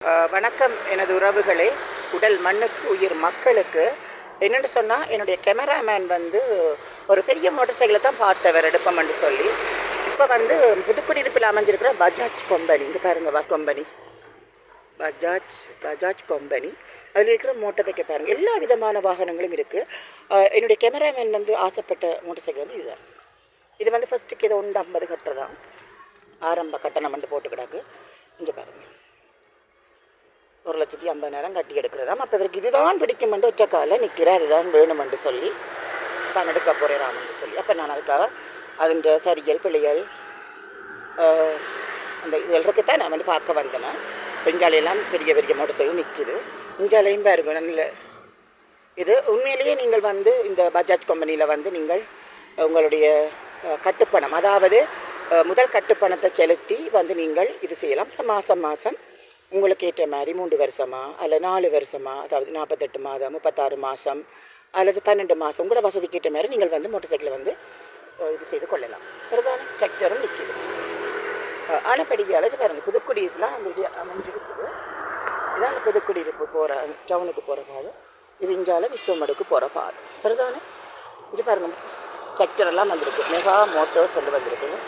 வணக்கம் எனது உறவுகளே, உடல் மண்ணுக்கு உயிர் மக்களுக்கு. என்னென்னு சொன்னால், என்னுடைய கேமராமேன் வந்து ஒரு பெரிய மோட்டர் சைக்கிளை தான் பார்த்தவர் எடுப்போம்னு சொல்லி. இப்போ வந்து புதுக்குடியிருப்பில் அமைஞ்சிருக்கிற பஜாஜ் கம்பெனி, இங்கே பாருங்கள், கம்பெனி பஜாஜ் கம்பெனி, அதில் இருக்கிற மோட்டர் பைக்கை பாருங்கள். எல்லா விதமான வாகனங்களும் இருக்குது. என்னுடைய கேமராமேன் வந்து ஆசைப்பட்ட மோட்டர் சைக்கிள் வந்து இதுதான். இது வந்து ஃபஸ்ட்டுக்கு இதை 150 கட்டுறதான் ஆரம்ப கட்டணம் வந்து போட்டு கிடக்கு. இங்கே பாருங்கள், 1,50,000 கட்டி எடுக்கிறதாம். அப்போ இவருக்கு இதுதான் பிடிக்குமென்று ஒற்ற காலில் நிற்கிறார், இதுதான் வேணுமென்று சொல்லி தான் எடுக்க போகிறாராமென்று சொல்லி. அப்போ நான் அதுக்காக அதுன்ற சரியல் பிள்ளைகள் அந்த இதற்கு தான் நான் வந்து பார்க்க வந்தேன். பெஞ்சாலையெல்லாம் பெரிய பெரிய மோட்டர் சைக்கிள் நிற்கிது. இஞ்சாலையும் பாருங்க நல்ல இது. உண்மையிலேயே நீங்கள் வந்து இந்த பஜாஜ் கம்பெனியில் வந்து நீங்கள் உங்களுடைய கட்டுப்பணம், அதாவது முதல் கட்டுப்பணத்தை செலுத்தி வந்து நீங்கள் இது செய்யலாம். மாதம் உங்களுக்கு ஏற்ற மாதிரி 3 வருஷமா அல்ல 4 வருஷமா, அதாவது 48 மாதம், 36 மாதம் அல்லது 12 மாதம் கூட வசதிக்கு ஏற்ற மாதிரி நீங்கள் வந்து மோட்டர் சைக்கிளை வந்து இது செய்து கொள்ளலாம். சரிதான? ஸ்ட்ரக்சரும் நிற்கிது. ஆனப்படியால் இது பாருங்கள், புதுக்குடியிருப்புலாம் அந்த இது அமைஞ்சிருக்குது. இதான் அந்த புதுக்குடியிருப்பு போகிற டவுனுக்கு போகிற பாதை. இது இஞ்சால விஸ்வமடுக்கு போகிற பாதை. சரிதானே? இது பாருங்கள், ஸ்ட்ரக்சரெல்லாம் வந்திருக்கு. மெகா மோட்டர்ஸ் வந்து வந்திருக்குது.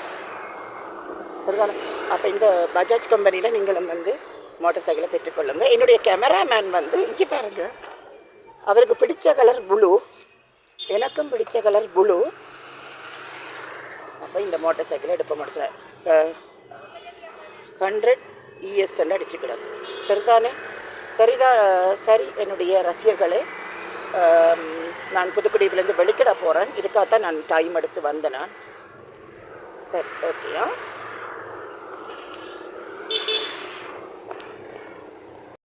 சரிதானே? அப்போ இந்த பஜாஜ் கம்பெனியில் நீங்களும் வந்து மோட்டர் சைக்கிளை பெற்றுக்கொள்ளுங்கள். என்னுடைய கேமராமேன் வந்து இங்கே பாருங்கள், அவருக்கு பிடித்த கலர் ப்ளூ, எனக்கும் பிடித்த கலர் ப்ளூ. அப்போ இந்த மோட்டர் சைக்கிளை எடுப்ப முடிச்சேன். 100 ES அடிச்சுக்கிறார். சரிதானே? சரி என்னுடைய ரசிகர்களே, நான் புதுக்குடியிலேருந்து வெளிக்கிட போகிறேன். இதுக்காகத்தான் நான் டைம் எடுத்து வந்தேன். நான் சரி, ஓகேயா?